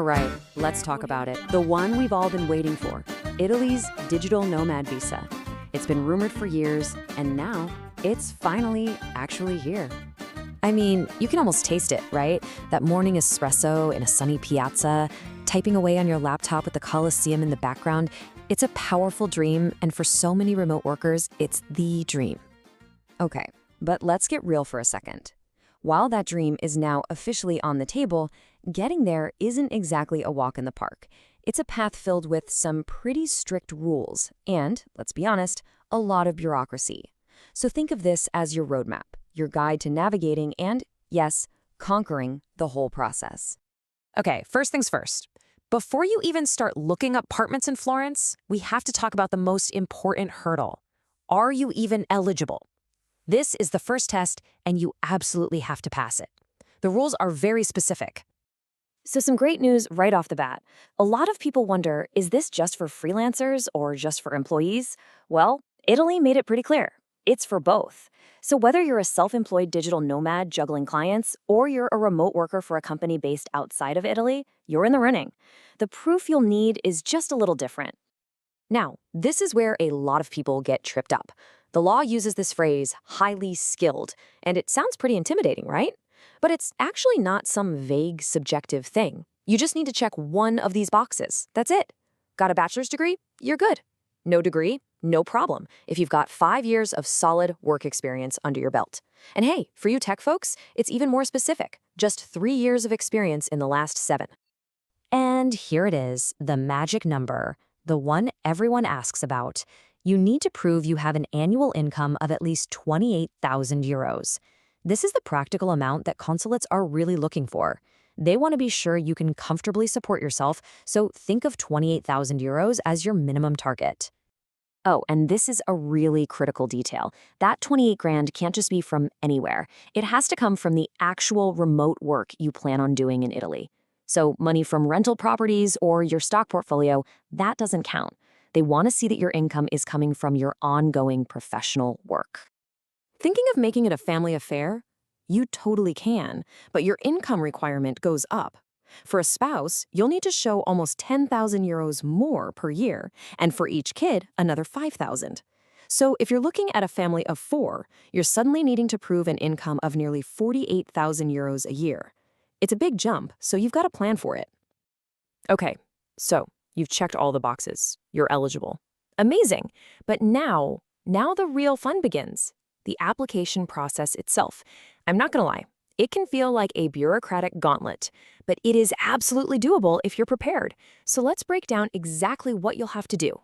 right, let's talk about it. The one we've all been waiting for, Italy's Digital Nomad Visa. It's been rumored for years, and now it's finally actually here. I mean, you can almost taste it, right? That morning espresso in a sunny piazza, typing away on your laptop with the Colosseum in the background. It's a powerful dream, and for so many remote workers, it's the dream. Okay, but let's get real for a second. While that dream is now officially on the table, getting there isn't exactly a walk in the park. It's a path filled with some pretty strict rules and, let's be honest, a lot of bureaucracy. So think of this as your roadmap, your guide to navigating and, yes, conquering the whole process. Okay, first things first. Before you even start looking up apartments in Florence, we have to talk about the most important hurdle. Are you even eligible? This is the first test, and you absolutely have to pass it. The rules are very specific. So some great news right off the bat. A lot of people wonder, is this just for freelancers or just for employees? Well, Italy made it pretty clear. It's for both. So whether you're a self-employed digital nomad juggling clients or you're a remote worker for a company based outside of Italy, you're in the running. The proof you'll need is just a little different. Now, this is where a lot of people get tripped up. The law uses this phrase, highly skilled, and it sounds pretty intimidating, right? But it's actually not some vague, subjective thing. You just need to check one of these boxes. That's it. Got a bachelor's degree? You're good. No degree? No problem, if you've got 5 years of solid work experience under your belt. And hey, for you tech folks, it's even more specific. Just 3 years of experience in the last 7. And here it is, the magic number, the one everyone asks about. You need to prove you have an annual income of at least 28,000 euros. This is the practical amount that consulates are really looking for. They want to be sure you can comfortably support yourself, so think of 28,000 euros as your minimum target. Oh, and this is a really critical detail. That 28 grand can't just be from anywhere. It has to come from the actual remote work you plan on doing in Italy. So money from rental properties or your stock portfolio, that doesn't count. They want to see that your income is coming from your ongoing professional work. Thinking of making it a family affair? You totally can, but your income requirement goes up. For a spouse, you'll need to show almost 10,000 euros more per year, and for each kid, another 5,000. So if you're looking at a family of 4, you're suddenly needing to prove an income of nearly 48,000 euros a year. It's a big jump, so you've got to plan for it. Okay, so you've checked all the boxes. You're eligible. Amazing. But now the real fun begins. The application process itself. I'm not going to lie. It can feel like a bureaucratic gauntlet, but it is absolutely doable if you're prepared. So let's break down exactly what you'll have to do.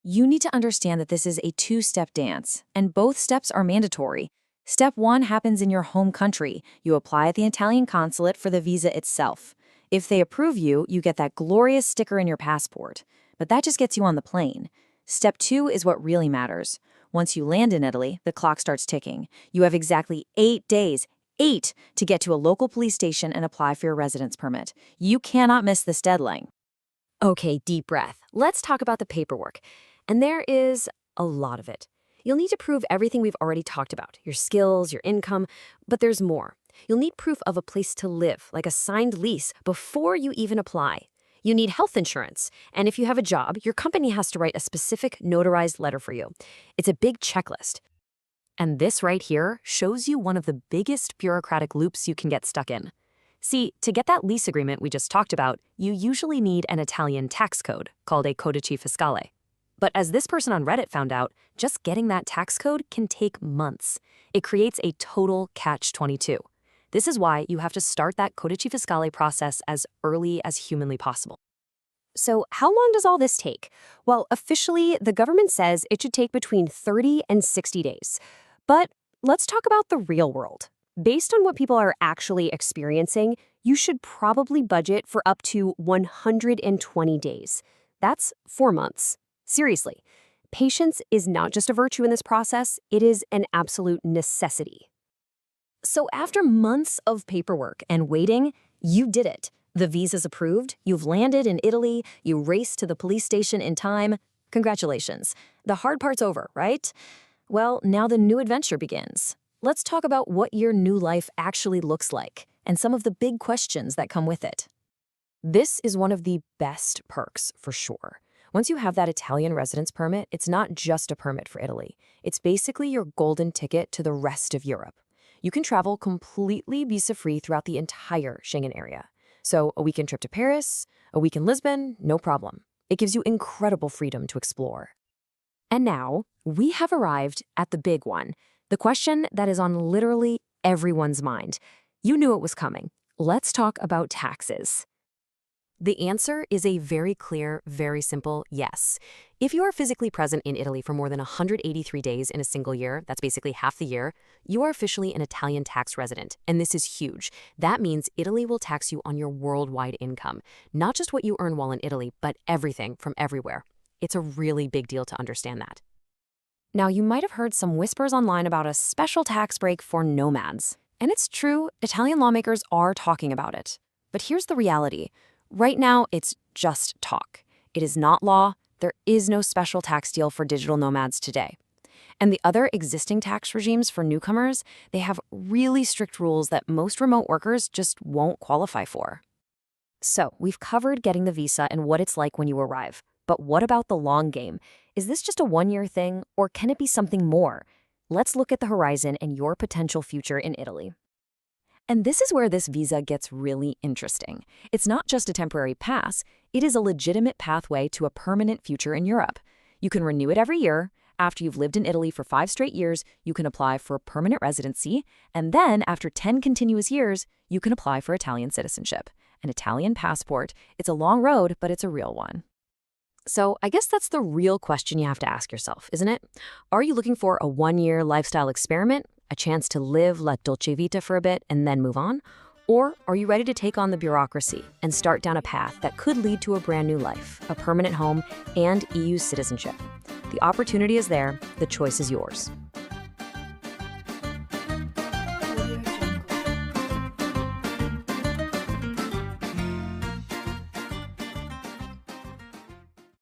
You need to understand that this is a 2-step dance, and both steps are mandatory. Step 1 happens in your home country. You apply at the Italian consulate for the visa itself. If they approve you, you get that glorious sticker in your passport. But that just gets you on the plane. Step 2 is what really matters. Once you land in Italy, the clock starts ticking. You have exactly 8 days, 8, to get to a local police station and apply for your residence permit. You cannot miss this deadline. Okay, deep breath. Let's talk about the paperwork. And there is a lot of it. You'll need to prove everything we've already talked about, your skills, your income, but there's more. You'll need proof of a place to live, like a signed lease, before you even apply. You need health insurance, and if you have a job, your company has to write a specific notarized letter for you. It's a big checklist. And this right here shows you one of the biggest bureaucratic loops you can get stuck in. See, to get that lease agreement we just talked about, you usually need an Italian tax code called a codice fiscale. But as this person on Reddit found out, just getting that tax code can take months. It creates a total catch-22. This is why you have to start that codice fiscale process as early as humanly possible. So how long does all this take? Well, officially, the government says it should take between 30 and 60 days. But let's talk about the real world. Based on what people are actually experiencing, you should probably budget for up to 120 days. That's 4 months. Seriously, patience is not just a virtue in this process, it is an absolute necessity. So after months of paperwork and waiting, you did it. The visa's approved, you've landed in Italy, you raced to the police station in time. Congratulations. The hard part's over, right? Well, now the new adventure begins. Let's talk about what your new life actually looks like and some of the big questions that come with it. This is one of the best perks for sure. Once you have that Italian residence permit, it's not just a permit for Italy. It's basically your golden ticket to the rest of Europe. You can travel completely visa-free throughout the entire Schengen area. So a weekend trip to Paris, a week in Lisbon, no problem. It gives you incredible freedom to explore. And now, we have arrived at the big one, the question that is on literally everyone's mind. You knew it was coming. Let's talk about taxes. The answer is a very clear, very simple yes. If you are physically present in Italy for more than 183 days in a single year, that's basically half the year, you are officially an Italian tax resident, and this is huge. That means Italy will tax you on your worldwide income, not just what you earn while in Italy, but everything from everywhere. It's a really big deal to understand that. Now, you might have heard some whispers online about a special tax break for nomads. And it's true, Italian lawmakers are talking about it. But here's the reality. Right now, it's just talk. It is not law. There is no special tax deal for digital nomads today. And the other existing tax regimes for newcomers, they have really strict rules that most remote workers just won't qualify for. So, we've covered getting the visa and what it's like when you arrive. But what about the long game? Is this just a one-year thing, or can it be something more? Let's look at the horizon and your potential future in Italy. And this is where this visa gets really interesting. It's not just a temporary pass, it is a legitimate pathway to a permanent future in Europe. You can renew it every year. After you've lived in Italy for 5 straight years, you can apply for permanent residency. And then, after 10 continuous years, you can apply for Italian citizenship. An Italian passport. It's a long road, but it's a real one. So I guess that's the real question you have to ask yourself, isn't it? Are you looking for a one-year lifestyle experiment, a chance to live la dolce vita for a bit and then move on? Or are you ready to take on the bureaucracy and start down a path that could lead to a brand new life, a permanent home, and EU citizenship? The opportunity is there, the choice is yours.